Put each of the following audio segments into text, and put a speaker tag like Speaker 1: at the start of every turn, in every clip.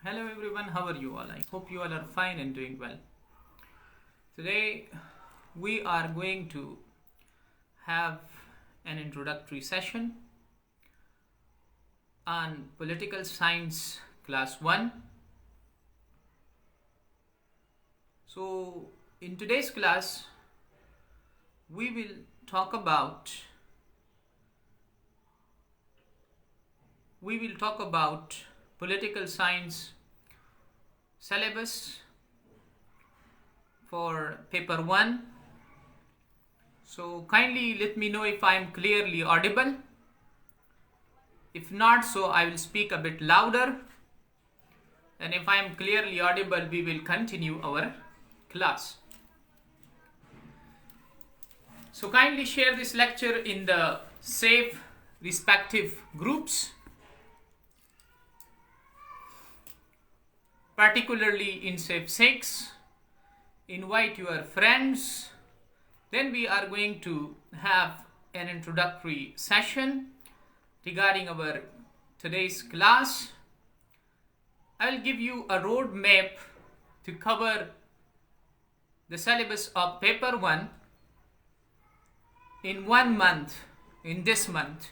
Speaker 1: Hello everyone, how are you all? I hope you all are fine and doing well. Today we are going to have an introductory session on Political Science Class 1. So in today's class we will talk about political science syllabus for paper 1. So kindly let me know if I am clearly audible. If not, so I will speak a bit louder, and if I am clearly audible, we will continue our class. So kindly share this lecture in the safe respective groups, particularly in SAFE 6. Invite your friends. Then we are going to have an introductory session regarding our today's class. I will give you a roadmap to cover the syllabus of paper 1 in 1 month, in this month.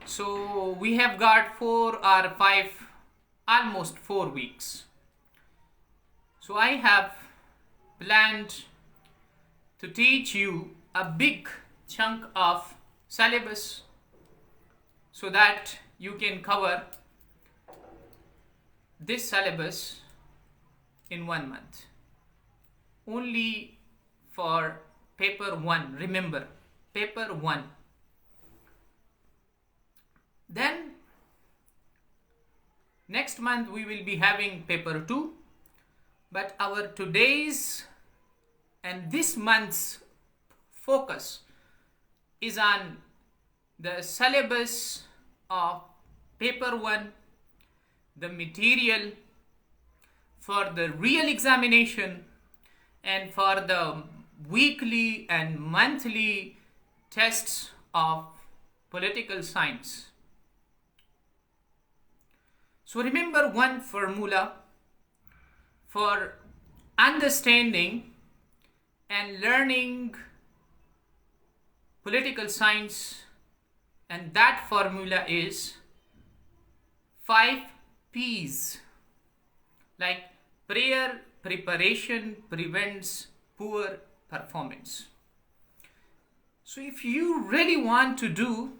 Speaker 1: So we have got 4 or 5, almost 4 weeks. So I have planned to teach you a big chunk of syllabus so that you can cover this syllabus in 1 month. Only for paper 1, remember, paper 1. Then next month we will be having paper 2, but our today's and this month's focus is on the syllabus of paper 1, the material for the real examination and for the weekly and monthly tests of political science. So remember one formula for understanding and learning political science, and that formula is 5 P's. Like prayer preparation prevents poor performance. So if you really want to do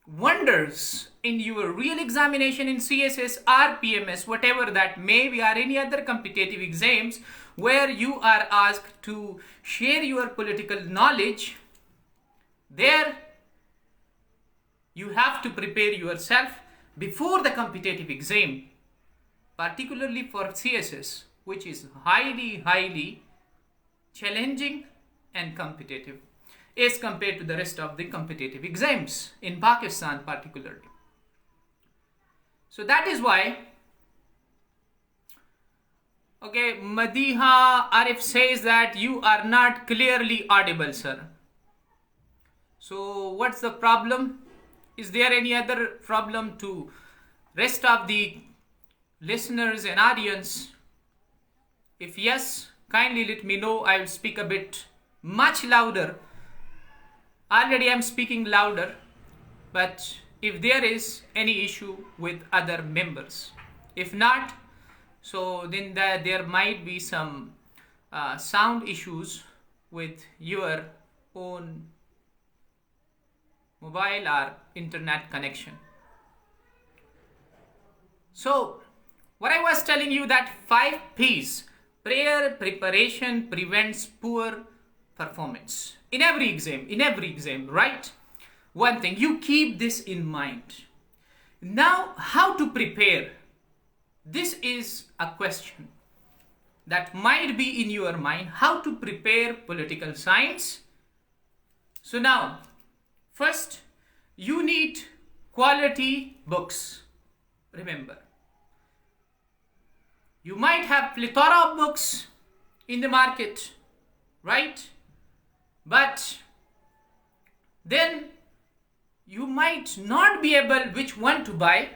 Speaker 1: wonders in your real examination in CSS or PMS, whatever that may be, or any other competitive exams where you are asked to share your political knowledge, there you have to prepare yourself before the competitive exam, particularly for CSS, which is highly challenging and competitive as compared to the rest of the competitive exams in Pakistan particularly. So that is why, okay, Madiha Arif says that you are not clearly audible, sir. So what's the problem? Is there any other problem to rest of the listeners and audience? If yes, kindly let me know. I will speak a bit much louder. Already I am speaking louder, but if there is any issue with other members, if not, so then there might be some sound issues with your own mobile or internet connection. So what I was telling you, that 5 P's, prayer preparation prevents poor performance in every exam, right? One thing, you keep this in mind. Now, how to prepare? This is a question that might be in your mind, how to prepare political science. So now, first, you need quality books. Remember, you might have plethora of books in the market, right? But then you might not be able which one to buy,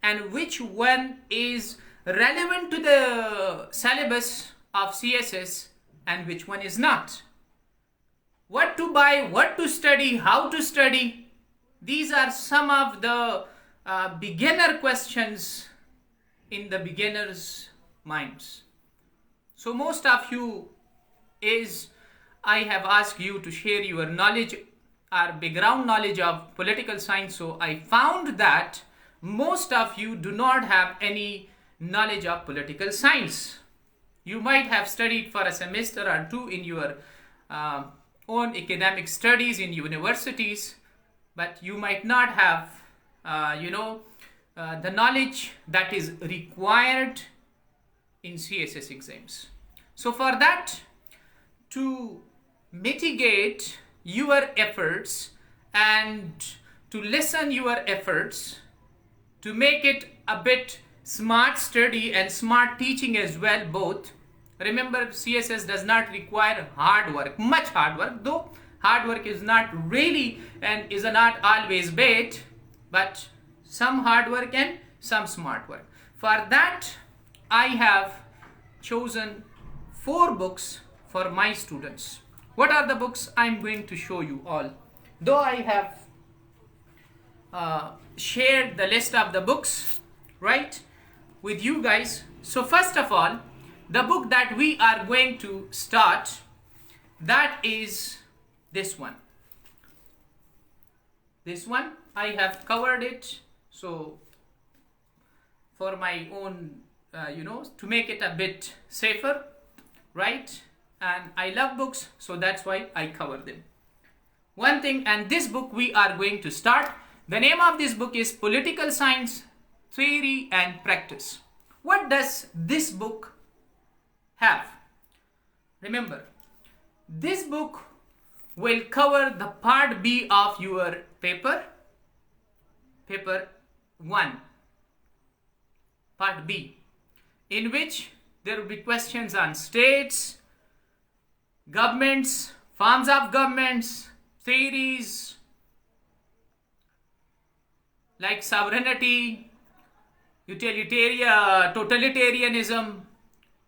Speaker 1: and which one is relevant to the syllabus of CSS and which one is not. What to buy, what to study, how to study. These are some of the beginner questions in the beginners' minds. So most of you I have asked you to share your knowledge or background knowledge of political science. So I found that most of you do not have any knowledge of political science. You might have studied for a semester or two in your own academic studies in universities, but you might not have the knowledge that is required in CSS exams. So for that, to mitigate your efforts and to lessen your efforts, to make it a bit smart study and smart teaching as well, both. Remember, CSS does not require hard work, much hard work, though hard work is not really and is not always bad, but some hard work and some smart work. For that, I have chosen 4 books for my students. What are the books? I'm going to show you all. Though I have shared the list of the books, right, with you guys. So first of all, the book that we are going to start, that is this one. This one, I have covered it. So for my own, to make it a bit safer, right? And I love books, so that's why I cover them. One thing, and this book we are going to start. The name of this book is Political Science, Theory and Practice. What does this book have? Remember, this book will cover the part B of your paper 1, part B, in which there will be questions on states, governments, forms of governments, theories like sovereignty, totalitarianism,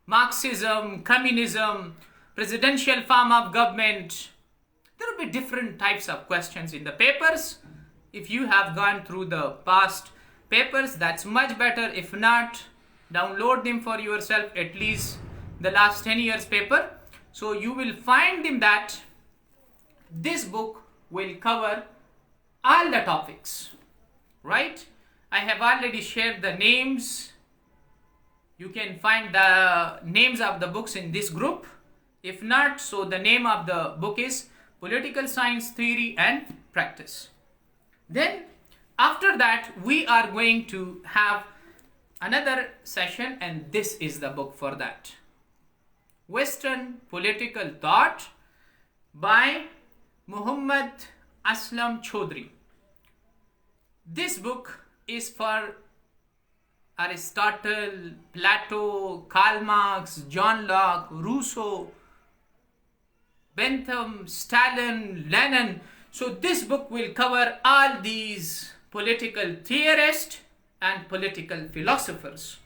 Speaker 1: Marxism, communism, presidential form of government. There will be different types of questions in the papers. If you have gone through the past papers, that's much better. If not, download them for yourself, at least the last 10 years paper. So you will find in that this book will cover all the topics, right? I have already shared the names. You can find the names of the books in this group. If not, so the name of the book is Political Science, Theory and Practice. Then after that, we are going to have another session, and this is the book for that. Western Political Thought by Muhammad Aslam Chaudhry. This book is for Aristotle, Plato, Karl Marx, John Locke, Rousseau, Bentham, Stalin, Lenin. So this book will cover all these political theorists and political philosophers.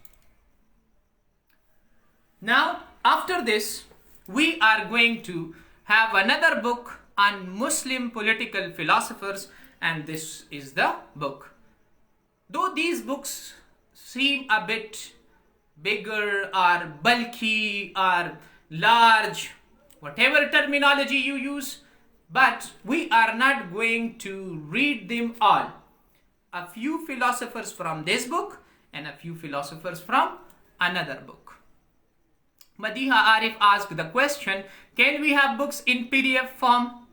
Speaker 1: Now, after this, we are going to have another book on Muslim political philosophers, and this is the book. Though these books seem a bit bigger or bulky or large, whatever terminology you use, but we are not going to read them all. A few philosophers from this book and a few philosophers from another book. Madiha Arif asked the question, can we have books in PDF form?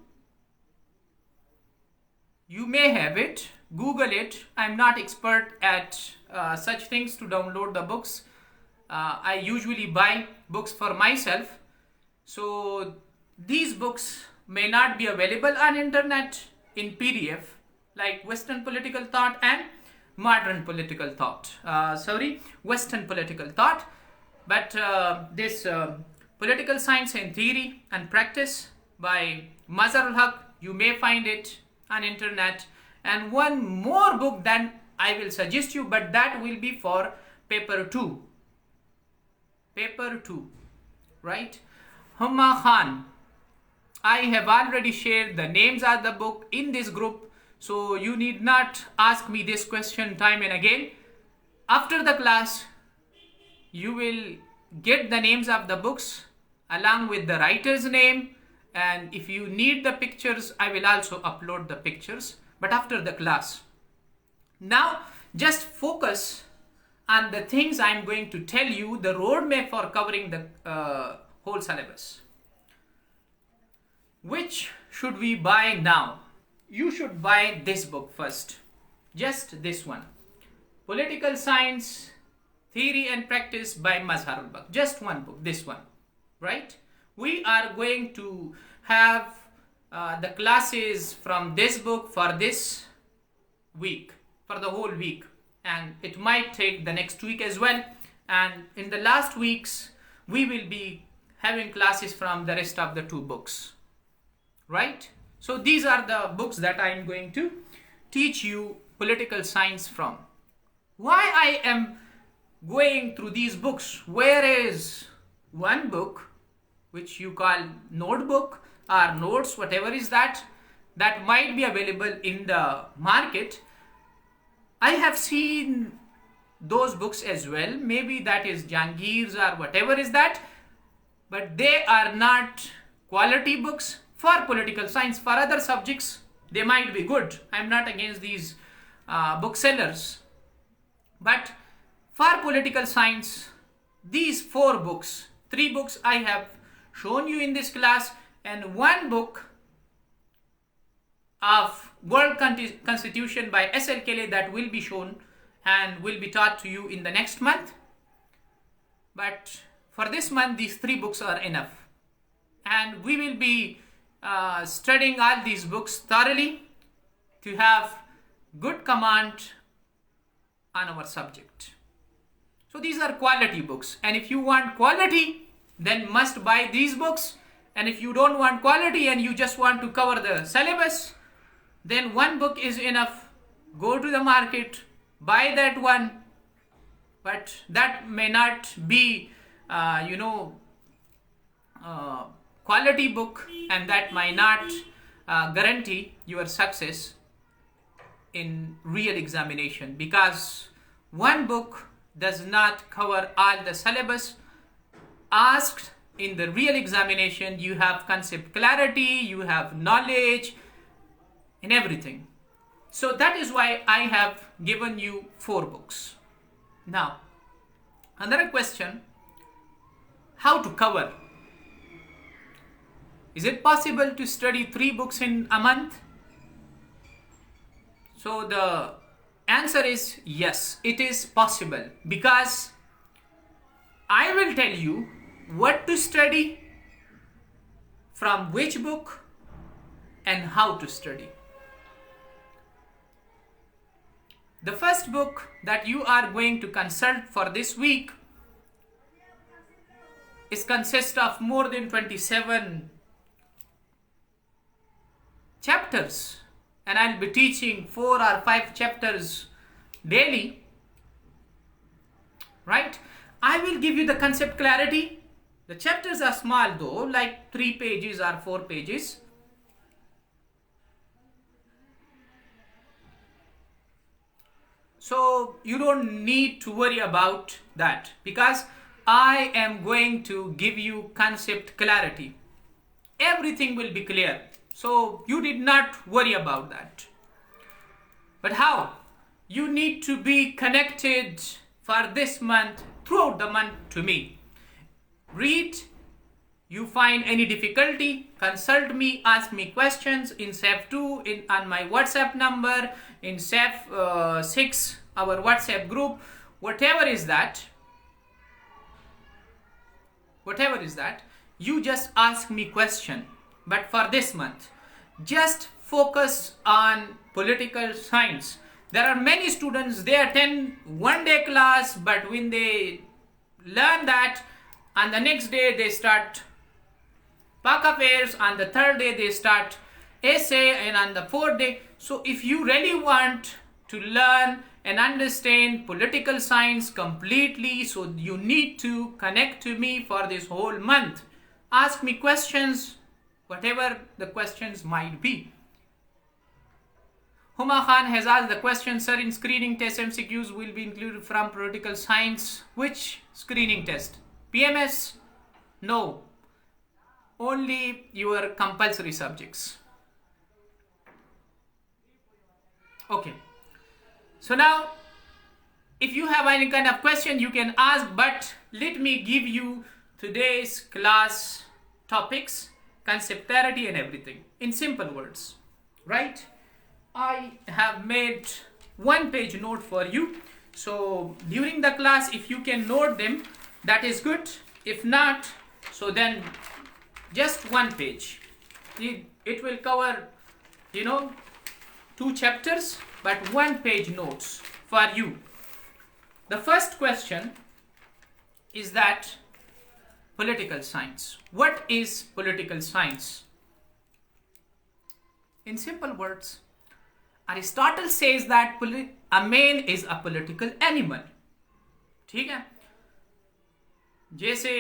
Speaker 1: You may have it. Google it. I'm not expert at such things to download the books. I usually buy books for myself. So these books may not be available on internet in PDF, like Western Political Thought and Modern Political Thought. Western Political Thought. But this Political Science and Theory and Practice by Mazharul Haq, you may find it on internet. And one more book than I will suggest you, but that will be for paper 2. Paper 2, right? Humma Khan. I have already shared the names of the book in this group, so you need not ask me this question time and again. After the class, you will get the names of the books along with the writer's name, and if you need the pictures, I will also upload the pictures, but after the class. Now, just focus on the things I am going to tell you, the roadmap for covering the whole syllabus. Which should we buy now? You should buy this book first. Just this one. Political Science, Theory and Practice by Mazharul Baq. Just one book, this one. Right? We are going to have the classes from this book for this week, for the whole week. And it might take the next week as well. And in the last weeks, we will be having classes from the rest of the 2 books. Right? So these are the books that I am going to teach you political science from. Why I am going through these books? Whereas one book, which you call notebook or notes, whatever is that might be available in the market. I have seen those books as well. Maybe that is Jahangir's or whatever is that. But they are not quality books. For political science, for other subjects, they might be good. I'm not against these booksellers. But for political science, these 4 books, 3 books I have shown you in this class, and 1 book of World Constitution by S.L. Kelly that will be shown and will be taught to you in the next month. But for this month, these 3 books are enough. And we will be studying all these books thoroughly to have good command on our subject. So these are quality books, and if you want quality, then must buy these books. And if you don't want quality and you just want to cover the syllabus, then 1 book is enough. Go to the market, buy that one, but that may not be quality book, and that might not guarantee your success in real examination, because 1 book does not cover all the syllabus asked. In the real examination, you have concept clarity, you have knowledge in everything. So that is why I have given you 4 books. Now, another question, how to cover? Is it possible to study 3 books in a month? So the answer is yes, it is possible, because I will tell you what to study, from which book, and how to study. The first book that you are going to consult for this week consists of more than 27 chapters, and I'll be teaching 4 or 5 chapters daily, right? I will give you the concept clarity. The chapters are small though, like 3 pages or 4 pages. So you don't need to worry about that, because I am going to give you concept clarity. Everything will be clear. So you did not worry about that. But how? You need to be connected for this month, throughout the month, to me. Read. You find any difficulty, consult me, ask me questions in SAF2, on my WhatsApp number, in SAF6, our WhatsApp group, whatever is that, you just ask me question. But for this month, just focus on political science. There are many students, they attend 1-day class, but when they learn that, on the next day they start Pak affairs, on the 3rd day they start essay, and on the 4th day. So if you really want to learn and understand political science completely, so you need to connect to me for this whole month. Ask me questions, whatever the questions might be. Huma Khan has asked the question, sir, in screening test MCQs will be included from political science. Which screening test? PMS? No. Only your compulsory subjects. Okay. So now, if you have any kind of question, you can ask, but let me give you today's class topics, conceptuality and everything in simple words, right? I have made 1-page note for you. So during the class, if you can note them, that is good. If not, so then just 1 page. It will cover, 2 chapters, but 1-page notes for you. The first question is that political science. What is political science? In simple words, Aristotle says that a man is a political animal. ठीक है? जैसे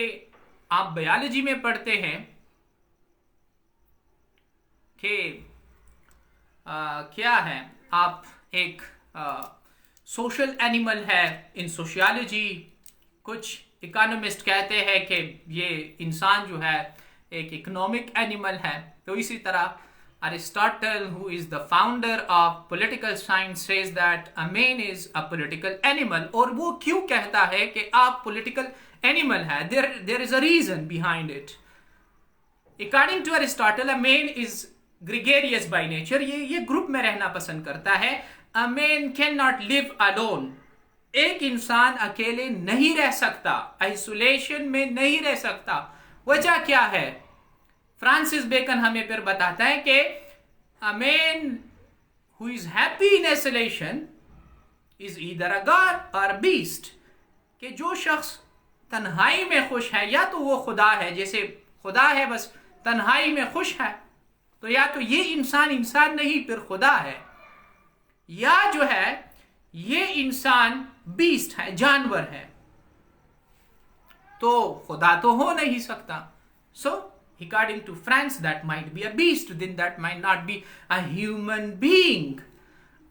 Speaker 1: आप biology में पढ़ते हैं कि क्या है, आप एक सोशल एनिमल है इन सोशियोलॉजी. कुछ इकोनॉमिस्ट कहते हैं कि ये इंसान जो है एक इकोनॉमिक एनिमल है. तो इसी तरह Aristotle, who is the founder of political science, says that a man is a political animal. और वो क्यों कहता है कि आप political animal है? There is a reason behind it. According to Aristotle, a man is gregarious by nature. ये group में रहना पसंद करता है. A man cannot live alone. एक इंसान अकेले नहीं रह सकता, आइसोलेशन में नहीं रह सकता. वजह क्या है? फ्रांसिस बेकन हमें फिर बताता है कि a man who is happy in isolation is either a god or a beast. कि जो शख्स तन्हाई में खुश है, या तो वो खुदा है, जैसे खुदा है बस तन्हाई में खुश है, तो या तो ये इंसान नहीं फिर खुदा है, या जो है ये इंसान बीस्ट है, जानवर है, तो खुदा तो हो नहीं सकता. So according to France, that might be a beast, then that might not be a human being.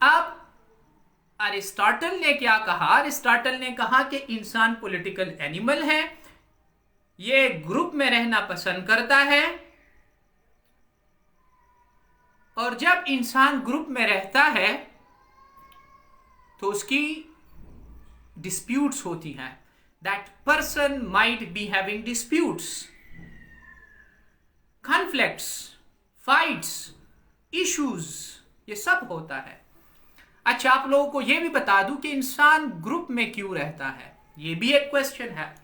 Speaker 1: अब अरिस्टोटल ने क्या कहा? अरिस्टोटल ने कहा कि इंसान पॉलिटिकल एनिमल है, ये ग्रुप में रहना पसंद करता है, और जब इंसान ग्रुप में रहता है तो उसकी डिस्प्यूट्स होती हैं. That person might be having disputes, conflicts, fights, issues, ये सब होता है. अच्छा, आप लोगों को यह भी बता दूं कि इंसान ग्रुप में क्यों रहता है. ये भी एक क्वेश्चन है.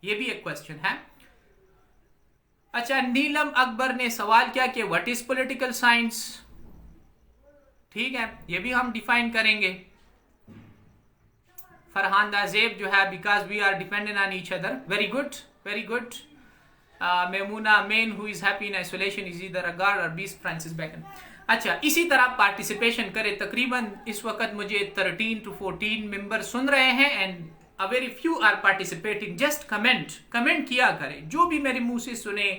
Speaker 1: ये भी एक क्वेश्चन है. अच्छा, नीलम अकबर ने सवाल किया कि व्हाट इज पॉलिटिकल साइंस. ठीक है, ये भी हम डिफाइन करेंगे. फरहान दाजेब जो है, because we are dependent on each other. Very good, very good. Maimoona, man who is happy in isolation is either a god or beast, Francis Bacon. अच्छा, इसी तरह पार्टिसिपेशन करें. तकरीबन इस वक्त मुझे 13 to 14 मेंबर सुन रहे हैं and a very few are participating. Just comment किया करें, जो भी मेरे मुंह से सुने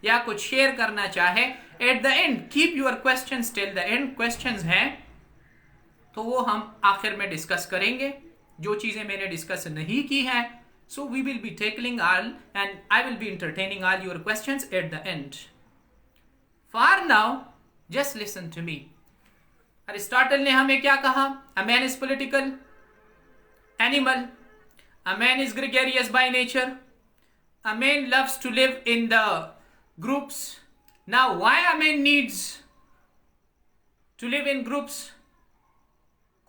Speaker 1: या कुछ शेयर करना चाहे. At the end keep your questions till the end. Questions हैं तो वो हम आखिर में डिस्कस करेंगे. जो चीजें मैंने डिस्कस नहीं की हैं, so we will be tackling all and I will be entertaining all your questions at the end. For now, just listen to me. Aristotle ने हमें क्या कहा? A man is political animal. A man is gregarious by nature. A man loves to live in the groups. Now, why a man needs to live in groups?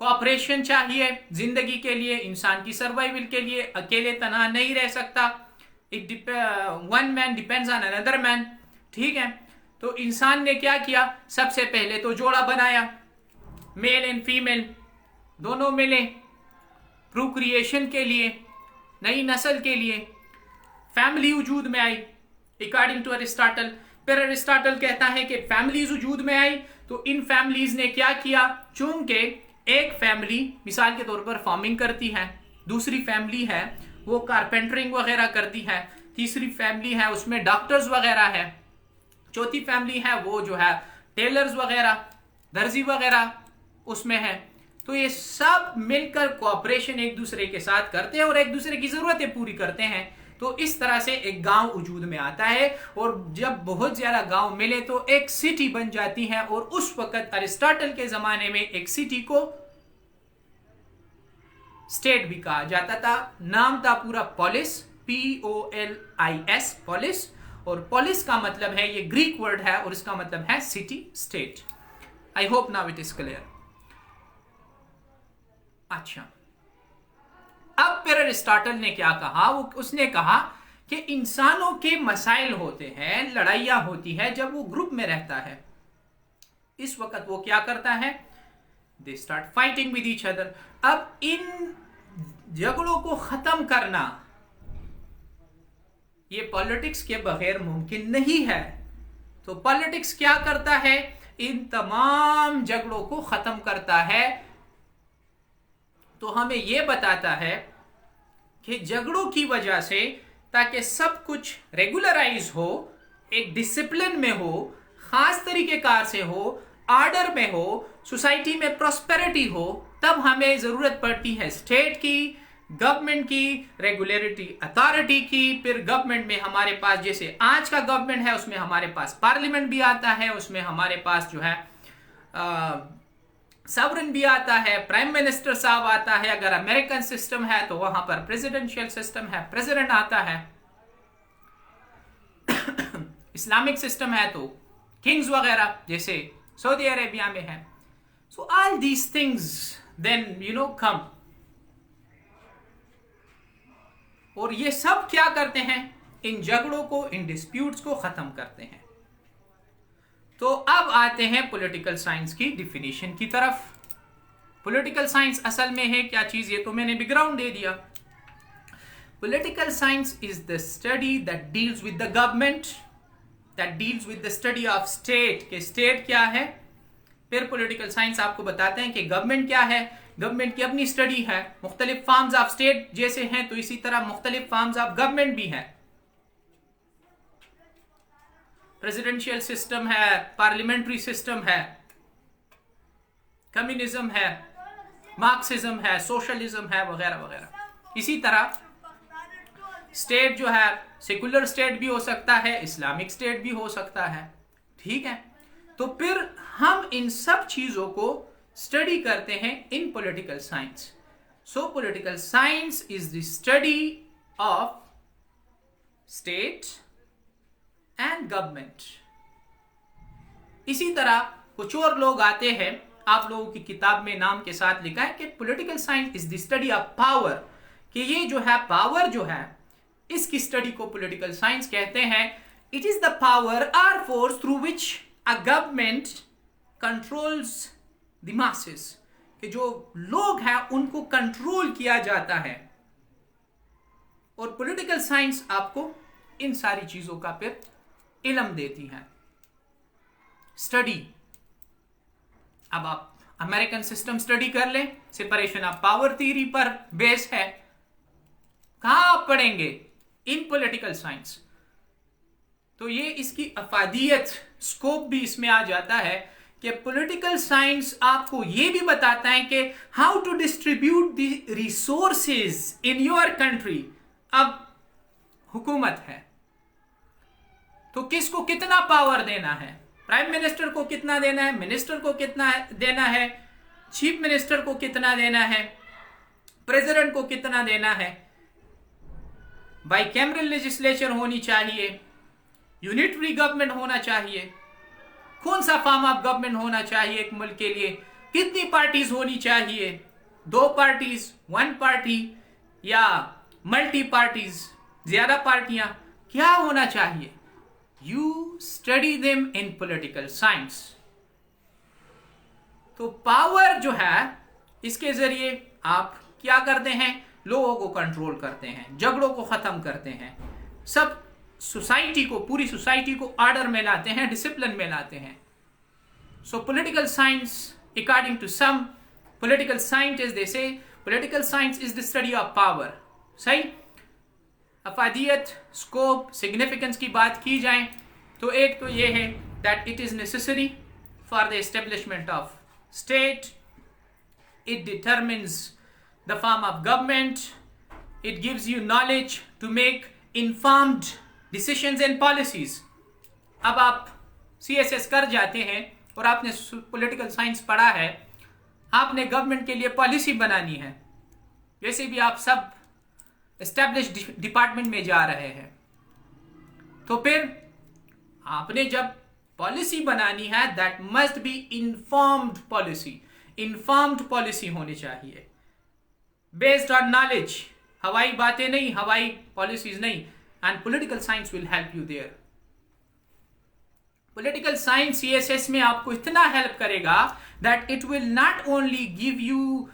Speaker 1: Cooperation चाहिए जिंदगी के लिए, इंसान की सर्वाइवल के लिए. अकेले तन्हा नहीं रह सकता. One man depends on another man. ठीक है, तो इंसान ने क्या किया? सबसे पहले तो जोड़ा बनाया, मेल एंड फीमेल दोनों मिले प्रोक्रिएशन के लिए, नई नस्ल के लिए. फैमिली वजूद में आई अकॉर्डिंग टू अरिस्टोटल. फिर अरिस्टोटल कहता है कि फैमिलीज वजूद में आई तो इन फैमिलीज ने क्या किया, चूंकि एक फैमिली मिसाल के तौर पर फार्मिंग करती है, दूसरी फैमिली है वो कारपेंटरिंग वगैरह करती है, तीसरी फैमिली है उसमें डॉक्टर्स वगैरह है, चौथी फैमिली है वो जो है टेलर्स वगैरह, दर्जी वगैरह उसमें है। तो ये सब मिलकर कोऑपरेशन एक दूसरे के साथ करते हैं और एक दूसरे की जरूरतें पूरी करते हैं। तो इस तरह से एक गांव वजूद में आता है, और जब बहुत ज्यादा गांव मिले तो एक सिटी बन जाती है। और उस वक्त अरिस्टोटल के जमाने में एक सिटी को स्टेट भी कहा जाता था। नाम था पूरा पोलिस, POLIS, पोलिस। और पोलिस का मतलब है, ये ग्रीक वर्ड है और इसका मतलब है city state. I hope now it is clear. अच्छा, अब फिर अरिस्टोटल ने क्या कहा, उसने कहा कि इंसानों के मसाइल होते हैं, लड़ाइयां होती है जब वो ग्रुप में रहता है। इस वक्त वो क्या करता है, they start fighting with each other. अब इन झगड़ों को खत्म करना ये पॉलिटिक्स के बगैर मुमकिन नहीं है। तो पॉलिटिक्स क्या करता है, इन तमाम झगड़ों को खत्म करता है। तो हमें यह बताता है कि झगड़ों की वजह से, ताकि सब कुछ रेगुलराइज हो, एक डिसिप्लिन में हो, खास तरीकेकार से हो, ऑर्डर में हो, सोसाइटी में प्रॉस्पेरिटी हो, तब हमें जरूरत पड़ती है स्टेट की, गवर्नमेंट की, रेगुलेटरी अथॉरिटी की। फिर गवर्नमेंट में हमारे पास, जैसे आज का गवर्नमेंट है, उसमें हमारे पास पार्लियामेंट भी आता है, उसमें हमारे पास जो है सॉवरेन भी आता है, प्राइम मिनिस्टर साहब आता है। अगर अमेरिकन सिस्टम है तो वहां पर प्रेसिडेंशियल सिस्टम है, प्रेसिडेंट आता है। इस्लामिक सिस्टम है तो किंग्स वगैरह जैसे सऊदी अरेबिया में है। So all these things then come, और ये सब क्या करते हैं, इन झगड़ों को, इन डिस्प्यूट्स को खत्म करते हैं। तो अब आते हैं पॉलिटिकल साइंस की डिफिनीशन की तरफ। पॉलिटिकल साइंस असल में है क्या चीज, ये तो मैंने बैकग्राउंड दे दिया। Political science is the study that deals with the government, that deals with the study of state, के स्टेट क्या है। फिर पॉलिटिकल साइंस आपको बताते हैं कि गवर्नमेंट क्या है, गवर्नमेंट की अपनी स्टडी है। मुख्तलिफ फॉर्म्स ऑफ स्टेट जैसे हैं तो इसी तरह मुख्तलिफ फॉर्म्स ऑफ गवर्नमेंट भी है। प्रेसिडेंशियल सिस्टम है, पार्लियामेंट्री सिस्टम है, कम्युनिज्म है, मार्क्सिज्म है, सोशलिज्म है, वगैरह वगैरह। इसी तरह स्टेट जो है, सेकुलर स्टेट भी हो सकता है, इस्लामिक स्टेट भी हो सकता है। ठीक है, तो फिर हम इन सब चीजों को स्टडी करते हैं इन political science. So political science is the study of state and government. इसी तरह कुछ और लोग आते हैं, आप लोगों की किताब में नाम के साथ लिखा है कि political science is the study of power, कि ये जो है पावर जो है, इसकी स्टडी को पॉलिटिकल साइंस कहते हैं। इट इज द पावर और force through which a government controls the masses, कि जो लोग हैं उनको कंट्रोल किया जाता है। और पॉलिटिकल साइंस आपको इन सारी चीजों का फिर इल्म देती है, स्टडी। अब आप अमेरिकन सिस्टम स्टडी कर लें, सेपरेशन ऑफ पावर थ्योरी पर बेस है। कहां आप पढ़ेंगे, इन पॉलिटिकल साइंस। तो ये इसकी अफादियत, स्कोप भी इसमें आ जाता है कि पॉलिटिकल साइंस आपको ये भी बताता है कि how to distribute the resources in your country. अब हुकूमत है तो किसको कितना पावर देना है, प्राइम मिनिस्टर को कितना देना है, मिनिस्टर को कितना देना है, चीफ मिनिस्टर को कितना देना है, प्रेसिडेंट को कितना देना है, बाइकैमरल लेजिस्लेचर होनी चाहिए, यूनिटरी गवर्नमेंट होना चाहिए, कौन सा फॉर्म ऑफ गवर्नमेंट होना चाहिए एक मुल्क के लिए, कितनी पार्टीज होनी चाहिए, 2 पार्टीज, 1 पार्टी या मल्टी पार्टीज, ज्यादा पार्टियां, क्या होना चाहिए। You study them in political science. तो पावर जो है, इसके जरिए आप क्या करते हैं, लोगों को कंट्रोल करते हैं, झगड़ों को खत्म करते हैं, सब सोसाइटी को, पूरी सोसाइटी को ऑर्डर में लाते हैं, डिसिप्लिन में लाते हैं। So political science, according to some political scientists, they say political science is the study of power. सही? अफादियत, स्कोप, सिग्निफिकेंस की बात की जाए तो एक तो ये है that it is necessary for the establishment of state. It determines the form of government. It gives you knowledge to make informed decisions and policies. अब आप CSS कर जाते हैं और आपने पॉलिटिकल साइंस पढ़ा है, आपने गवर्नमेंट के लिए पॉलिसी बनानी है, वैसे भी आप सब एस्टैब्लिश्ड डिपार्टमेंट में जा रहे हैं, तो फिर आपने जब पॉलिसी बनानी है that must be informed policy. Informed policy होनी चाहिए बेस्ड ऑन नॉलेज. हवाई बातें नहीं, हवाई पॉलिसीज नहीं. And political science will help you there. Political science CSS में आपको इतना हेल्प करेगा that it will not only give you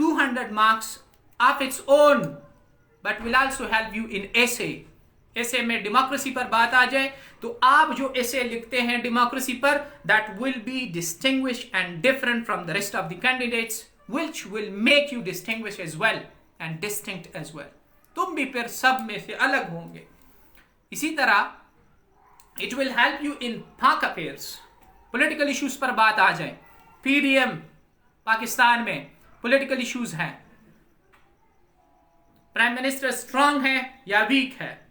Speaker 1: 200 marks of its own but will also help you in essay. Essay में democracy पर बात आ जाए तो आप जो एसे लिखते हैं डेमोक्रेसी पर, that will be distinguished and different from the rest of the candidates, which will make you distinguish as well and distinct as well. तुम भी फिर सब में से अलग होंगे. इसी तरह इट विल हेल्प यू इन पाक अफेयर्स. पॉलिटिकल इश्यूज पर बात आ जाए, PDM पाकिस्तान में पॉलिटिकल इश्यूज हैं, प्राइम मिनिस्टर स्ट्रांग है या वीक है,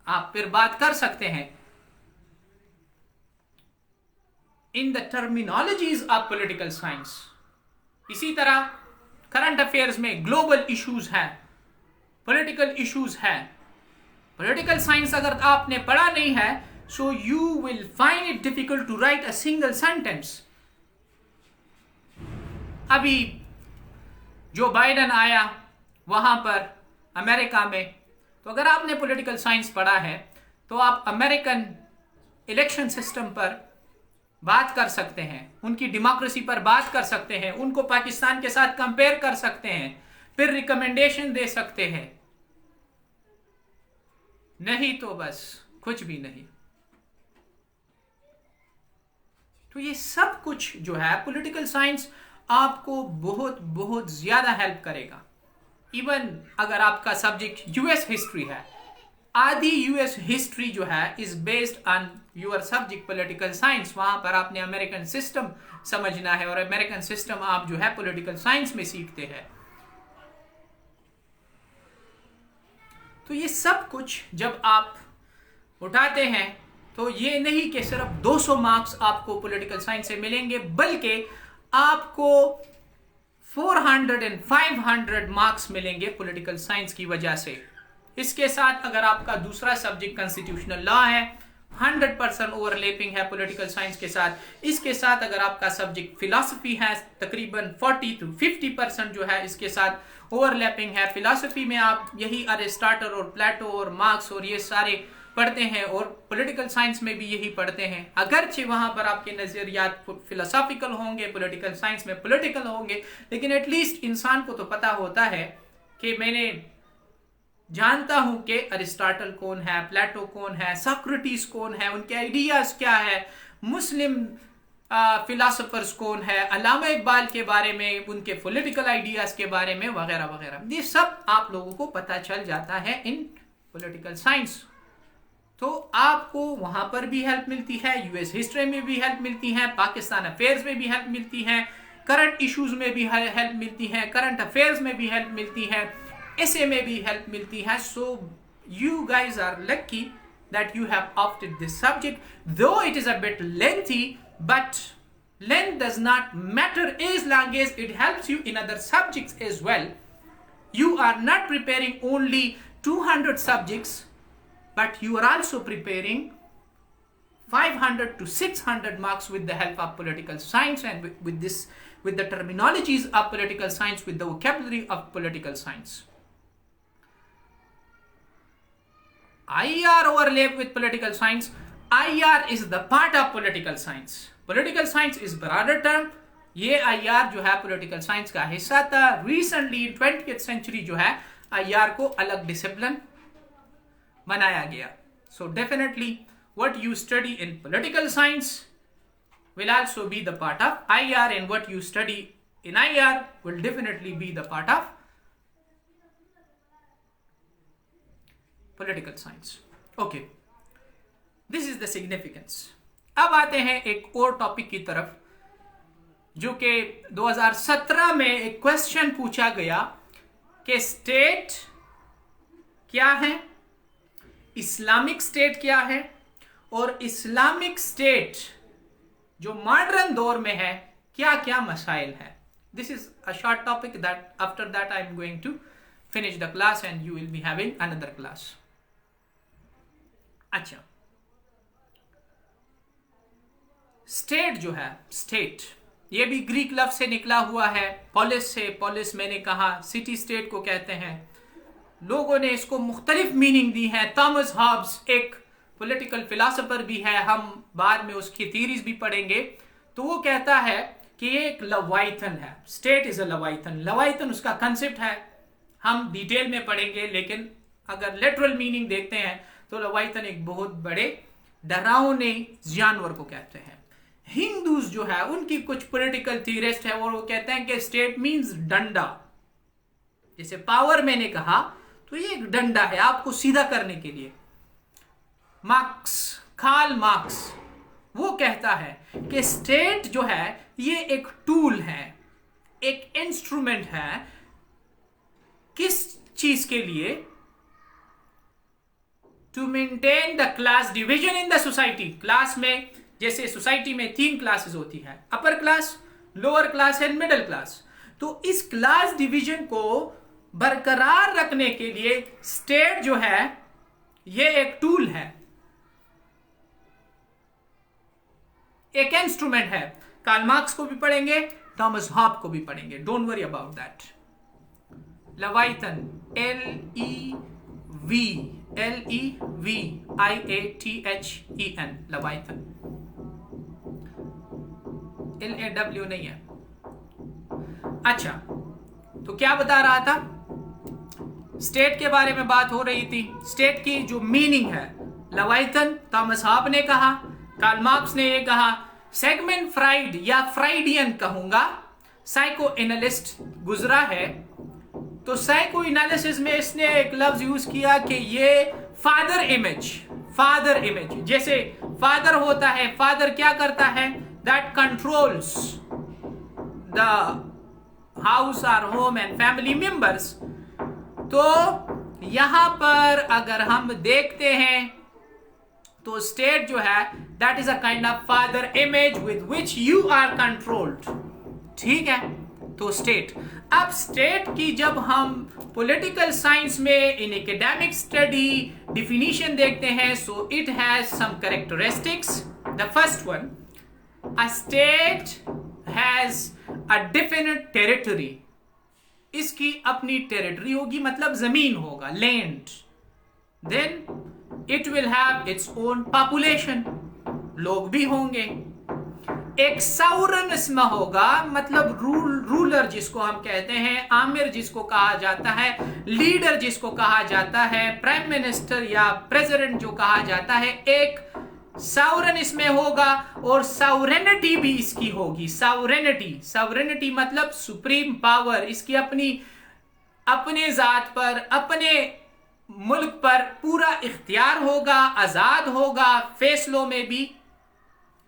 Speaker 1: आप फिर बात कर सकते हैं in the terminologies of political science. इसी तरह करंट अफेयर्स में ग्लोबल इश्यूज हैं, पॉलिटिकल इश्यूज हैं. पॉलिटिकल साइंस अगर आपने पढ़ा नहीं है, so you will find it difficult to write a single sentence. अभी जो बाइडेन आया वहां पर अमेरिका में, तो अगर आपने पॉलिटिकल साइंस पढ़ा है तो आप अमेरिकन इलेक्शन सिस्टम पर बात कर सकते हैं, उनकी डेमोक्रेसी पर बात कर सकते हैं, उनको पाकिस्तान के साथ कंपेयर कर सकते हैं, फिर रिकमेंडेशन दे सकते हैं. नहीं तो बस कुछ भी नहीं. तो ये सब कुछ जो है पॉलिटिकल साइंस आपको बहुत बहुत ज्यादा हेल्प करेगा. इवन अगर आपका सब्जेक्ट यूएस हिस्ट्री है, आधी यूएस हिस्ट्री जो है is based on your subject political science. वहां पर आपने अमेरिकन सिस्टम समझना है और अमेरिकन सिस्टम आप जो है पॉलिटिकल साइंस में सीखते हैं. तो ये सब कुछ जब आप उठाते हैं तो ये नहीं कि सिर्फ 200 मार्क्स आपको पॉलिटिकल साइंस से मिलेंगे, बल्कि आपको 400 and 500 मार्क्स मिलेंगे पॉलिटिकल साइंस की वजह से. इसके साथ अगर आपका दूसरा सब्जेक्ट कॉन्स्टिट्यूशनल लॉ है, 100% ओवरलैपिंग है पॉलिटिकल साइंस के साथ. इसके साथ अगर आपका सब्जेक्ट फिलॉसफी है, तकरीबन 40 to 50% जो है इसके साथ ओवरलैपिंग है. फिलॉसफी में आप यही अरिस्टोटल और प्लेटो और मार्क्स और ये सारे पढ़ते हैं, और पॉलिटिकल साइंस में भी यही पढ़ते हैं. अगरचे वहां पर आपके नजरियात फिलोसॉफिकल होंगे, पॉलिटिकल साइंस में पॉलिटिकल होंगे, लेकिन एटलीस्ट इंसान को तो पता होता है कि मैंने जानता हूं कि अरिस्टोटल कौन है, प्लेटो कौन है, सोक्रेटिस कौन है, उनके आइडियाज क्या है, मुस्लिम फिलोसोफर्स कौन है, अल्लामा इकबाल के बारे में, उनके पॉलिटिकल आइडियाज के बारे में वगैरह वगैरह. ये सब आप लोगों को पता चल जाता है इन पॉलिटिकल साइंस. तो आपको वहां पर भी हेल्प मिलती है, यूएस हिस्ट्री में भी हेल्प मिलती है, पाकिस्तान अफेयर्स में भी हेल्प मिलती है, करंट इश्यूज में भी हेल्प मिलती है, करंट अफेयर्स में भी हेल्प मिलती है, ऐसे में भी हेल्प मिलती है. So you guys are lucky that you have opted this subject, though it is a bit lengthy, but length does not matter as long as it helps you in other subjects as well. You are not preparing only 200 subjects, but you are also preparing 500 to 600 marks with the help of political science and with the terminologies of political science, with the vocabulary of political science. IR overlap with political science. IR is the part of political science. Political science is broader term. ये IR जो है political science का हिस्सा था. Recently 20th century जो है IR को अलग discipline बनाया गया. So definitely what you study in political science will also be the part of IR, and what you study in IR will definitely be the part of political science. Okay, this is the significance. अब आते हैं एक और topic की तरफ, जो कि 2017 में एक क्वेश्चन पूछा गया कि स्टेट क्या है, इस्लामिक स्टेट क्या है, और इस्लामिक स्टेट जो मॉडर्न दौर में है क्या क्या मसाइल है. This is a short topic that after that I am going to finish the class and you will be having another class. अच्छा, स्टेट जो है, स्टेट ये भी ग्रीक लफ्ज से निकला हुआ है, पोलिस से. पोलिस मैंने कहा सिटी स्टेट को कहते हैं. लोगों ने इसको मुख्तलिफ मीनिंग दी है. थॉमस हॉब्स एक पॉलिटिकल फिलोसोफर भी है, हम बाद में उसकी थीरीज भी पढ़ेंगे. तो वो कहता है कि ये एक लवाइथन है, स्टेट इज अ लवाइथन. लवाइथन उसका कंसेप्ट है, हम डिटेल में पढ़ेंगे, लेकिन अगर लिटरल मीनिंग देखते हैं तो लवाइथन एक बहुत बड़े डरावने जानवर को कहते हैं. हिंदूज जो है उनकी कुछ पॉलिटिकल थीरिस्ट है और वो कहते हैं कि स्टेट मींस डंडा. जैसे पावर मैंने कहा तो ये एक डंडा है आपको सीधा करने के लिए. मार्क्स, कार्ल मार्क्स वो कहता है कि स्टेट जो है ये एक टूल है, एक इंस्ट्रूमेंट है. किस चीज के लिए? To maintain the class division in the society. Class में, जैसे सोसाइटी में 3 क्लासेस होती है, upper class, lower class and middle class. तो इस क्लास डिवीजन को बरकरार रखने के लिए स्टेट जो है ये एक टूल है, एक इंस्ट्रूमेंट है. कार्ल मार्क्स को भी पढ़ेंगे, थॉमस हॉब को भी पढ़ेंगे, don't worry about that. Leviathan, LEVIATHEN, Leviathan. LAW नहीं है. अच्छा, तो क्या बता रहा था? स्टेट के बारे में बात हो रही थी. स्टेट की जो मीनिंग है, लवाइथन थॉमस हॉब ने कहा, कार्ल मार्क्स ने ये कहा. सेगमेंट फ्राइड या फ्राइडियन कहूंगा, साइको एनालिस्ट गुजरा है. तो साइको एनालिसिस में इसने एक लफ्ज यूज किया कि ये फादर इमेज, फादर इमेज. जैसे फादर होता है, फादर क्या करता है? दैट कंट्रोल्स द हाउस और होम एंड फैमिली मेंबर्स. तो यहां पर अगर हम देखते हैं तो स्टेट जो है that is a kind of father image with which you are controlled. ठीक है, तो स्टेट. अब स्टेट की जब हम पॉलिटिकल साइंस में इन एकेडमिक स्टडी डिफिनीशन देखते हैं, so it has some characteristics. The first one, a state has a definite territory. इसकी अपनी टेरिटरी होगी, मतलब जमीन होगा, land. Then it will have its own population, लोग भी होंगे. एक साउरन इसमें होगा, मतलब रूलर जिसको हम कहते हैं, आमिर जिसको कहा जाता है, लीडर जिसको कहा जाता है, प्राइम मिनिस्टर या प्रेसिडेंट जो कहा जाता है. एक साउरन इसमें होगा और साउरेनिटी भी इसकी होगी. साउरेनिटी, साउरेनिटी मतलब सुप्रीम पावर. इसकी अपने जात पर, अपने मुल्क पर पूरा इख्तियार होगा, आजाद होगा फैसलों में भी.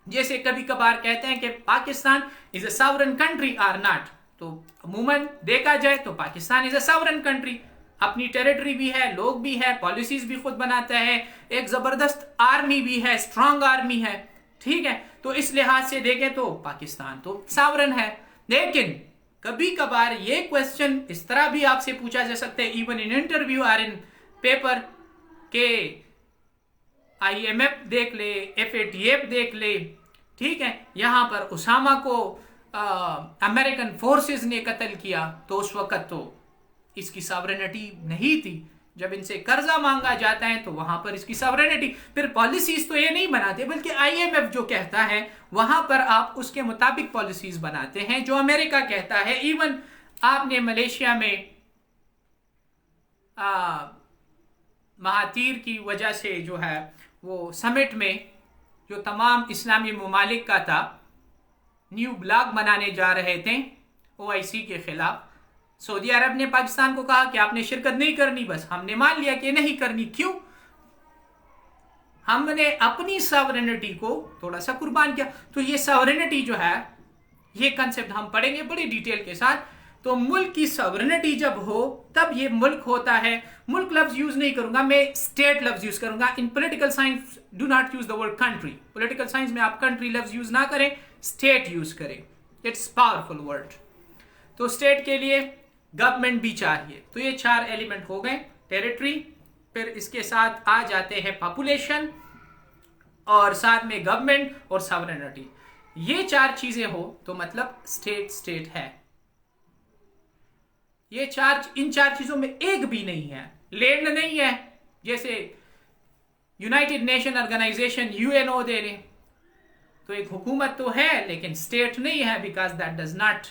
Speaker 1: जैसे कभी कभार कहते हैं कि Pakistan is a sovereign country or not, तो अमूमन देखा जाए तो Pakistan is a sovereign country. अपनी टेरिटरी भी है, लोग भी है, पॉलिसीज भी खुद बनाता है, एक जबरदस्त आर्मी भी है, स्ट्रांग आर्मी है. ठीक है, तो इस लिहाज से देखें तो पाकिस्तान तो सावरन है. लेकिन कभी कभार ये क्वेश्चन इस तरह भी आपसे पूछा जा सकता है, इवन इन इंटरव्यू और इन पेपर, के IMF देख ले, FATF देख ले. ठीक है, यहां पर उसामा को अमेरिकन फोर्सेस ने कत्ल किया, तो उस वक्त तो इसकी सॉवरेनिटी नहीं थी. जब इनसे कर्जा मांगा जाता है तो वहां पर इसकी सॉवरेनिटी. फिर पॉलिसीज तो ये नहीं बनाते, बल्कि IMF जो कहता है वहां पर आप उसके मुताबिक पॉलिसीज बनाते हैं जो अमेरिका कहता है. इवन आपने मलेशिया में महातीर की वजह से जो है वो समिट में जो तमाम इस्लामी ममालिक का था, न्यू ब्लॉग बनाने जा रहे थे ओआईसी के खिलाफ। सऊदी अरब ने पाकिस्तान को कहा कि आपने शिरकत नहीं करनी, बस हमने मान लिया कि नहीं करनी। क्यों? हमने अपनी सॉवरेनिटी को थोड़ा सा कुर्बान किया। तो ये सॉवरेनिटी जो है, ये कंसेप्ट हम पढ़ेंगे बड़ी डिटेल के साथ। तो मुल्क की सॉवरेनिटी जब हो तब ये मुल्क होता है। मुल्क लफ्ज यूज नहीं करूंगा मैं, स्टेट लफ्ज यूज करूंगा। इन political science do not use the word country. Political science में आप कंट्री लफ्ज यूज ना करें, स्टेट यूज करें। It's powerful word. तो स्टेट के लिए गवर्नमेंट भी चाहिए। तो ये 4 एलिमेंट हो गए। टेरिटरी, फिर इसके साथ आ जाते हैं पॉपुलेशन, और साथ में गवर्नमेंट और सॉवरेनिटी। ये 4 चीजें हो तो मतलब स्टेट है। इन 4 चीजों में एक भी नहीं है। लैंड नहीं है, जैसे यूनाइटेड नेशन ऑर्गेनाइजेशन यूएनओ दे रहे, तो एक हुकूमत तो है लेकिन स्टेट नहीं है, because that does not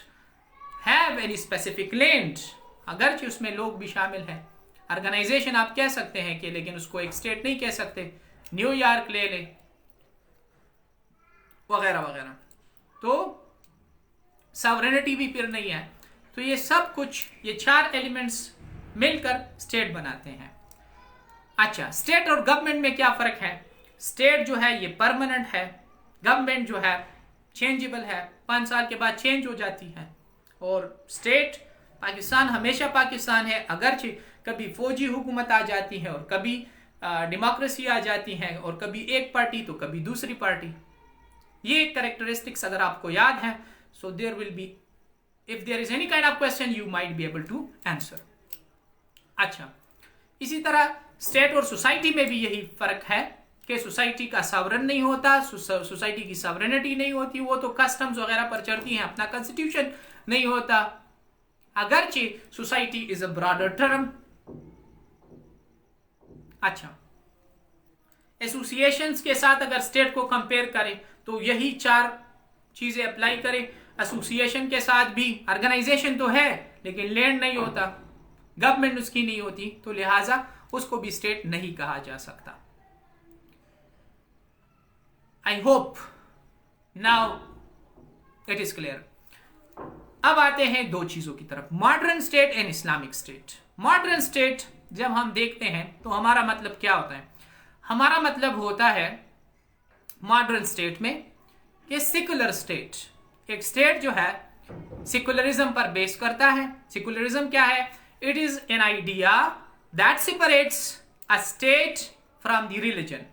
Speaker 1: have any specific land. अगरचे उसमें लोग भी शामिल हैं। ऑर्गेनाइजेशन आप कह सकते हैं कि, लेकिन उसको एक स्टेट नहीं कह सकते। न्यूयॉर्क ले ले, वगैरह वगैरह। तो सॉवरेनिटी भी फिर नहीं है। तो ये सब कुछ, ये 4 एलिमेंट्स मिलकर स्टेट बनाते हैं। अच्छा, स्टेट और गवर्नमेंट में क्या फर्क है? स्टेट जो है ये परमानेंट है, गवर्नमेंट जो है चेंजेबल है, 5 साल के बाद चेंज हो जाती है। और स्टेट पाकिस्तान हमेशा पाकिस्तान है, अगरचे कभी फौजी हुकूमत आ जाती है और कभी डेमोक्रेसी आ जाती है, और कभी एक पार्टी तो कभी दूसरी पार्टी। ये कैरेक्टरिस्टिक्स अगर आपको याद है, so there will be, if there is any kind of question you might be able to answer. अच्छा, इसी तरह स्टेट और सोसाइटी में भी यही फर्क है कि सोसाइटी का सॉवरन नहीं होता, सोसाइटी की सॉवरेनिटी नहीं होती, वो तो कस्टम्स वगैरह पर चढ़ती हैं, अपना कॉन्स्टिट्यूशन नहीं होता। अगरचे society is a broader term. अच्छा, एसोसिएशंस के साथ अगर स्टेट को कंपेयर करें तो यही 4 चीजें अप्लाई करें। एसोसिएशन के साथ भी ऑर्गेनाइजेशन तो है लेकिन लैंड नहीं होता, गवर्नमेंट उसकी नहीं होती, तो लिहाजा उसको भी स्टेट नहीं कहा जा सकता। I hope now it is clear. अब आते हैं 2 चीजों की तरफ, modern state and Islamic state. Modern state जब हम देखते हैं तो हमारा मतलब क्या होता है? हमारा मतलब होता है मॉडर्न स्टेट में कि सेकुलर स्टेट, एक स्टेट जो है सेकुलरिज्म पर बेस करता है। सेकुलरिज्म क्या है? It is an idea that separates a state from the religion.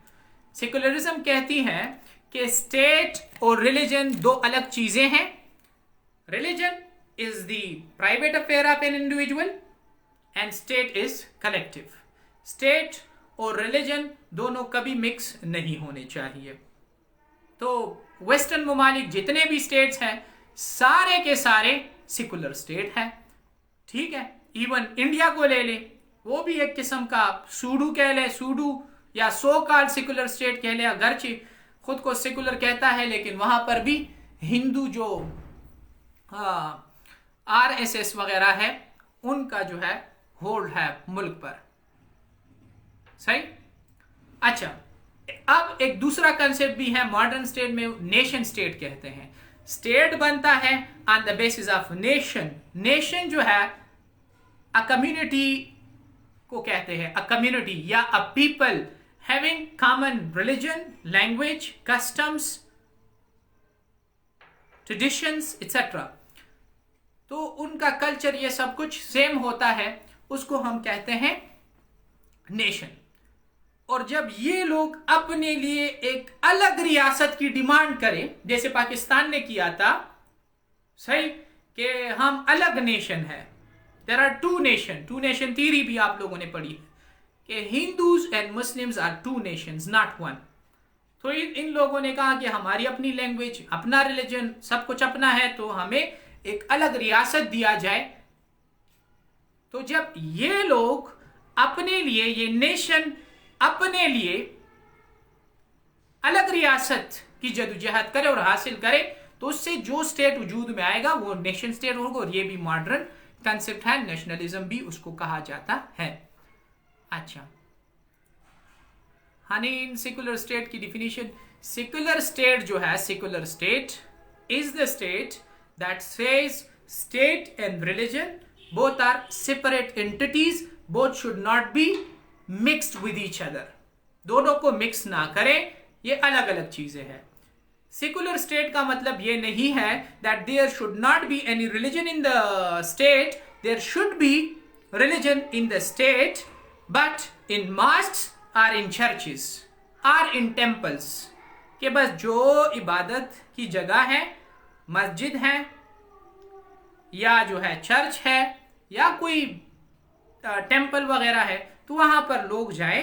Speaker 1: Secularism कहती है कि स्टेट और रिलीजन 2 अलग चीजें हैं। Religion is the private affair of an individual and state is collective. State और रिलीजन दोनों कभी मिक्स नहीं होने चाहिए। तो वेस्टर्न ममालिक जितने भी स्टेट्स हैं सारे के सारे सेकुलर स्टेट हैं, ठीक है। इवन इंडिया को ले ले, वो भी एक किस्म का सूडू कह ले, सूडू या सो कॉल्ड सेकुलर स्टेट कह ले, अगरचे खुद को सेकुलर कहता है लेकिन वहां पर भी हिंदू जो आरएसएस वगैरह है उनका जो है होल्ड है मुल्क पर, सही। अच्छा, अब एक दूसरा कंसेप्ट भी है मॉडर्न स्टेट में, नेशन स्टेट कहते हैं। स्टेट बनता है on the basis of nation. Nation जो है अ कम्युनिटी को कहते हैं, अ कम्युनिटी या a people having common religion, language, customs, traditions etcetera. तो उनका कल्चर ये सब कुछ सेम होता है, उसको हम कहते हैं नेशन। और जब ये लोग अपने लिए एक अलग रियासत की डिमांड करें, जैसे पाकिस्तान ने किया था, सही, कि हम अलग नेशन है, there are 2 nation, 2 nation theory भी आप लोगों ने पढ़ी है कि Hindus and Muslims are 2 nations not 1। तो इन लोगों ने कहा कि हमारी अपनी लैंग्वेज, अपना रिलीजन, सब कुछ अपना है, तो हमें एक अलग रियासत दिया जाए। तो जब ये लोग अपने लिए, ये नेशन अपने लिए अलग रियासत की जदोजहद करे और हासिल करे, तो उससे जो स्टेट वजूद में आएगा वो नेशन स्टेट होगा। और ये भी मॉडर्न कंसेप्ट है, नेशनलिज्म भी उसको कहा जाता है। अच्छा, हनी इन सेकुलर स्टेट की डिफिनीशन, सेकुलर स्टेट जो है, secular state is the state that says state and religion both are separate entities, both should not be mixed with each other. दोनों को मिक्स ना करें, ये अलग अलग चीजें हैं. सेकुलर स्टेट का मतलब ये नहीं है that there should not be any religion in the state. There should be religion in the state, but in mosques or in churches or in temples. कि बस जो इबादत की जगह है, मस्जिद है या जो है चर्च है या कोई टेम्पल वगैरह है, तो वहां पर लोग जाए,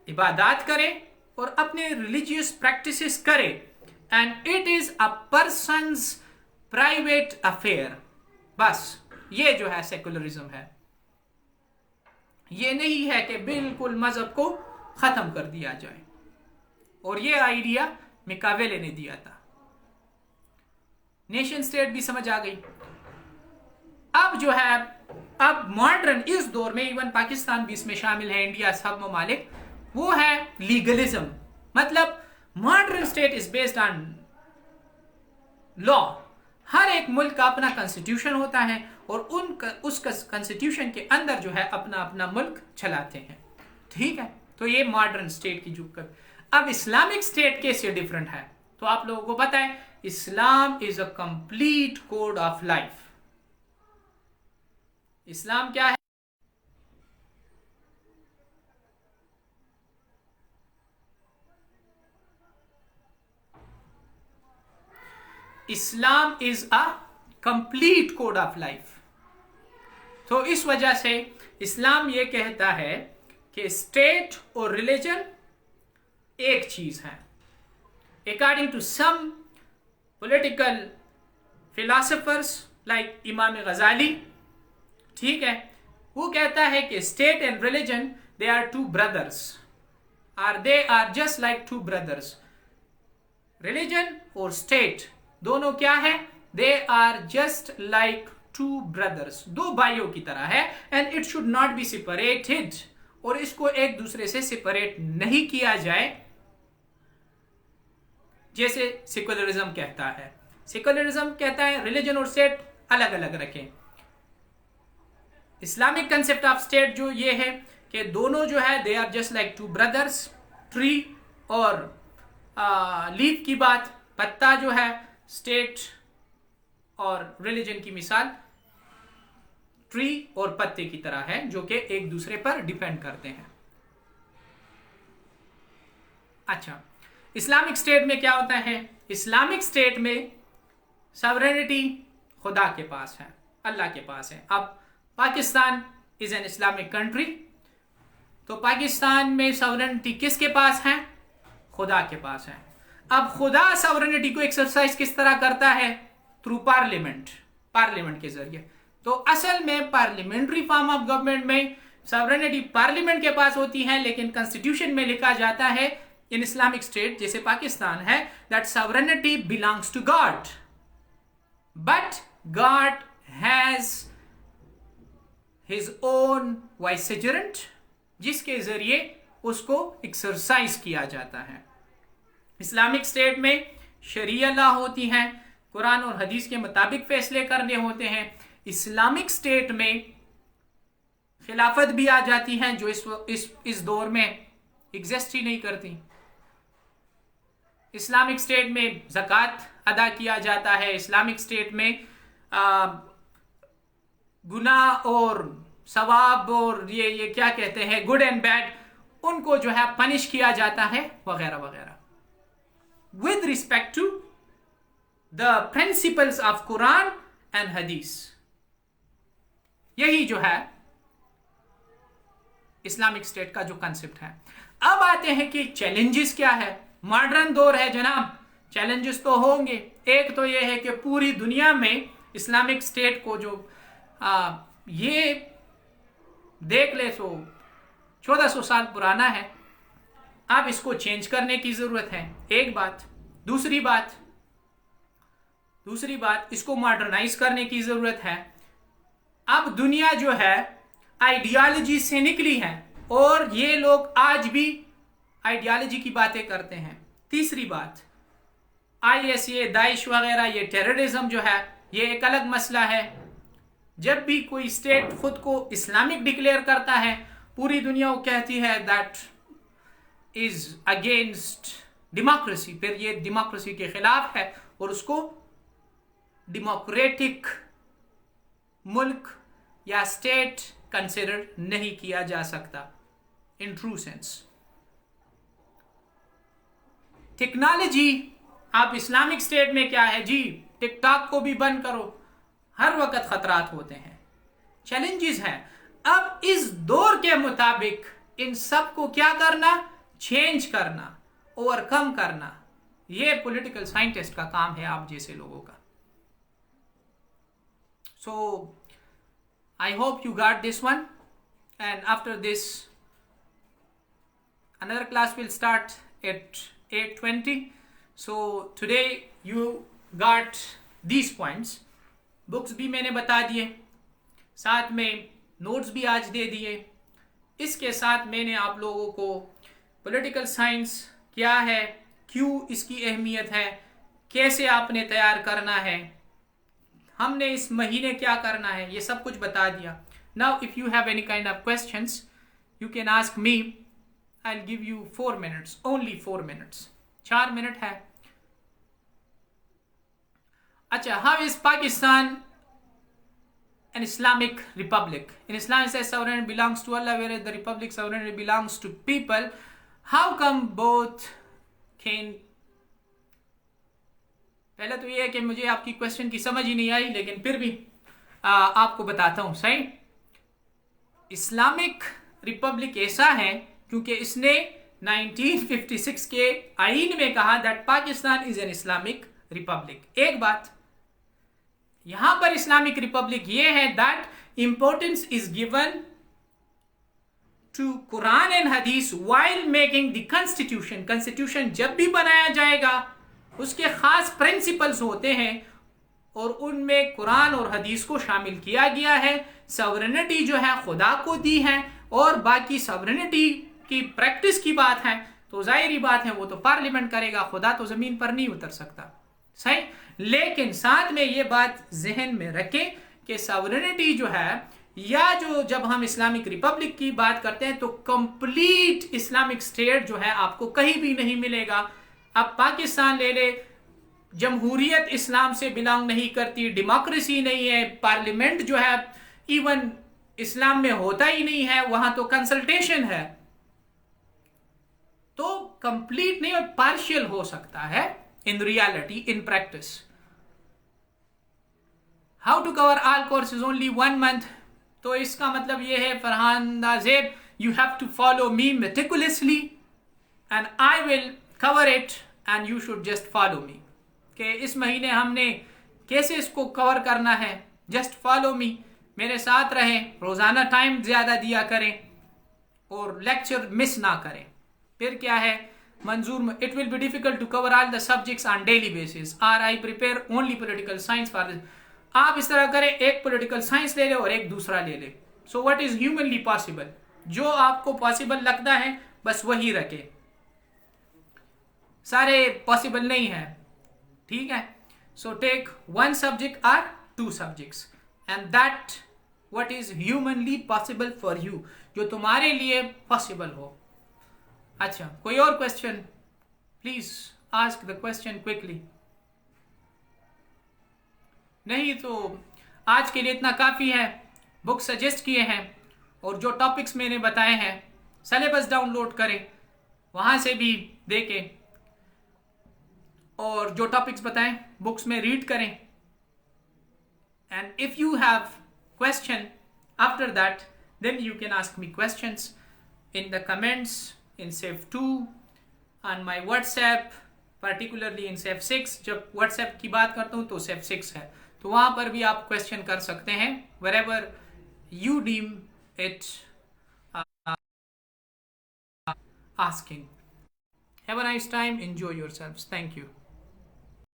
Speaker 1: इबादत करें और अपने रिलीजियस प्रैक्टिसेस करें. And it is a persons private affair. बस ये जो है सेकुलरिज्म है. ये नहीं है कि बिल्कुल मजहब को खत्म कर दिया जाए. और ये आइडिया मिकावेले ने दिया था. नेशन स्टेट भी समझ आ गई. अब जो है, अब मॉडर्न इस दौर में, इवन पाकिस्तान भी इसमें शामिल है, इंडिया, सब ममालिक, वो है लीगलिज्म. मतलब modern state is based on law. हर एक मुल्क का अपना कॉन्स्टिट्यूशन होता है और उस कॉन्स्टिट्यूशन के अंदर जो है अपना अपना मुल्क चलाते हैं. ठीक है, तो ये मॉडर्न स्टेट की जो. अब इस्लामिक स्टेट कैसे डिफरेंट है, तो आप लोगों को पता है Islam is a complete code of life. Islam क्या है? Islam is a complete code of life. तो इस वजह से इस्लाम ये कहता है कि स्टेट और रिलीजन एक चीज है. According to some political philosophers like imam Ghazali, ठीक है, वो कहता है कि state and religion they are two brothers, और they are just like two brothers. Religion और स्टेट दोनों क्या है? They are just like two brothers, दो भाइयों की तरह है. And it should not be separated, और इसको एक दूसरे से सेपरेट नहीं किया जाए जैसे सेकुलरिज्म कहता है. सेकुलरिज्म कहता है रिलीजन और स्टेट अलग अलग रखें. इस्लामिक कंसेप्ट ऑफ स्टेट जो ये है कि दोनों जो है they are just like two brothers. Tree और लीफ की बात, पत्ता जो है, स्टेट और रिलीजन की मिसाल ट्री और पत्ते की तरह है, जो कि एक दूसरे पर डिपेंड करते हैं. अच्छा, इस्लामिक स्टेट में क्या होता है? इस्लामिक स्टेट में सॉवरेनिटी खुदा के पास है, अल्लाह के पास है. अब Pakistan is an Islamic country, तो पाकिस्तान में सॉवरेनिटी किसके पास है? खुदा के पास है. अब खुदा सॉवरेनिटी को एक्सरसाइज किस तरह करता है? थ्रू पार्लियामेंट, पार्लियामेंट के जरिए. तो असल में पार्लियामेंट्री फॉर्म ऑफ गवर्नमेंट में सॉवरेनिटी पार्लियामेंट के पास होती है, लेकिन कॉन्स्टिट्यूशन में लिखा जाता है इन इस्लामिक स्टेट जैसे पाकिस्तान है that sovereignty belongs to God, but God has his own vicegerent जिसके जरिए उसको एक्सरसाइज किया जाता है. इस्लामिक स्टेट में शरिया लॉ होती है, कुरान और हदीस के मुताबिक फैसले करने होते हैं. इस्लामिक स्टेट में खिलाफत भी आ जाती है जो इस दौर में एग्जिस्ट ही नहीं करती. इस्लामिक स्टेट में ज़कात अदा किया जाता है. इस्लामिक स्टेट में गुनाह और सवाब और ये क्या कहते हैं, गुड एंड बैड, उनको जो है पनिश किया जाता है वगैरह वगैरह, with respect to the principles of Quran and Hadith. यही जो है इस्लामिक स्टेट का जो कंसेप्ट है. अब आते हैं कि चैलेंजेस क्या है. मॉडर्न दौर है जनाब, चैलेंजेस तो होंगे. एक तो ये है कि पूरी दुनिया में इस्लामिक स्टेट को जो ये देख ले तो 1400 साल पुराना है. अब इसको चेंज करने की जरूरत है, एक बात. दूसरी बात इसको मॉडर्नाइज करने की जरूरत है. अब दुनिया जो है आइडियोलॉजी से निकली है और ये लोग आज भी आइडियोलॉजी की बातें करते हैं. तीसरी बात, IS, ये दाइश वगैरह, ये टेररिज्म जो है ये एक अलग मसला है। जब भी कोई स्टेट खुद को इस्लामिक डिक्लेयर करता है, पूरी दुनिया को कहती है दैट इज अगेंस्ट डेमोक्रेसी, फिर ये डेमोक्रेसी के खिलाफ है और उसको डेमोक्रेटिक मुल्क या स्टेट कंसिडर नहीं किया जा सकता इन ट्रू सेंस। टेक्नोलॉजी, आप इस्लामिक स्टेट में क्या है जी, टिकटॉक को भी बंद करो, हर वक्त खतरात होते हैं, चैलेंजेस हैं। अब इस दौर के मुताबिक इन सब को क्या करना, चेंज करना, ओवरकम करना, ये पॉलिटिकल साइंटिस्ट का काम है, आप जैसे लोगों का। So I hope you got this one, and after this another class will start at 8:20. So today you got these points. Books भी मैंने बता दिए, साथ में नोट्स भी आज दे दिए। इसके साथ मैंने आप लोगों को पॉलिटिकल साइंस क्या है, क्यों इसकी अहमियत है, कैसे आपने तैयार करना है, हमने इस महीने क्या करना है, ये सब कुछ बता दिया। Now if you have any kind of questions you can ask me. I'll give you 4 minutes, only 4 minutes. 4 minute है। अच्छा, how is Pakistan an Islamic republic? In Islam it says sovereignty belongs to Allah, whereas the republic sovereignty belongs to people. How come both can? पहले तो ये है कि मुझे आपकी question की समझ ही नहीं आई, लेकिन फिर भी आपको बताता हूं। सही, इस्लामिक रिपब्लिक ऐसा है क्योंकि इसने 1956 के आईन में कहा that Pakistan is an Islamic republic. एक बात यहां पर इस्लामिक रिपब्लिक ये है that importance is given to Quran and hadith while making the constitution. Constitution जब भी बनाया जाएगा उसके खास प्रिंसिपल्स होते हैं और उनमें कुरान और हदीस को शामिल किया गया है। सॉवरेनिटी जो है खुदा को दी है, और बाकी सॉवरेनिटी की प्रैक्टिस की बात है तो जाहिर बात है वो तो पार्लियामेंट करेगा, खुदा तो जमीन पर नहीं उतर सकता। सही, लेकिन साथ में ये बात जहन में रखें कि सॉवरेनिटी जो है, या जो जब हम इस्लामिक रिपब्लिक की बात करते हैं तो कंप्लीट इस्लामिक स्टेट जो है आपको कहीं भी नहीं मिलेगा। अब पाकिस्तान ले ले, जमहूरियत इस्लाम से बिलोंग नहीं करती, डेमोक्रेसी नहीं है, पार्लियामेंट जो है इवन इस्लाम में होता ही नहीं है, वहां तो कंसल्टेशन है, तो कंप्लीट नहीं और पार्शियल हो सकता है in reality, in practice. How to cover all courses only 1 month, तो इसका मतलब यह है Farhan Najeeb, you have to follow me meticulously and I will cover it and you should just follow me. कि इस महीने हमने कैसे इसको कवर करना है, जस्ट फॉलो मी, मेरे साथ रहें, रोजाना टाइम ज्यादा दिया करें और लेक्चर मिस ना करें। फिर क्या है मंजूर, it will be difficult to cover all the subjects on daily basis, or I prepare only political science for this. आप इस तरह करें, एक पॉलिटिकल साइंस ले ले और एक दूसरा ले ले। So what is humanly possible, जो आपको पॉसिबल लगता है बस वही रखे, सारे पॉसिबल नहीं है, ठीक है। सो टेक 1 सब्जेक्ट और 2 subjects and that what is humanly possible for you, जो तुम्हारे लिए पॉसिबल हो। अच्छा, कोई और question? Please ask the question quickly. नहीं तो आज के लिए इतना काफी है। बुक सजेस्ट किए हैं और जो टॉपिक्स मैंने बताए हैं, सिलेबस डाउनलोड करें, वहां से भी देखें, और जो टॉपिक्स बताएं बुक्स में रीड करें। And if you have question after that then you can ask me questions in the comments in SAFE 2, on my WhatsApp, particularly in SAFE 6। जब WhatsApp की बात करता हूँ तो SAFE 6 है, तो वहाँ पर भी आप क्वेश्चन कर सकते हैं, wherever you deem it asking. Have a nice time, enjoy yourselves. Thank you.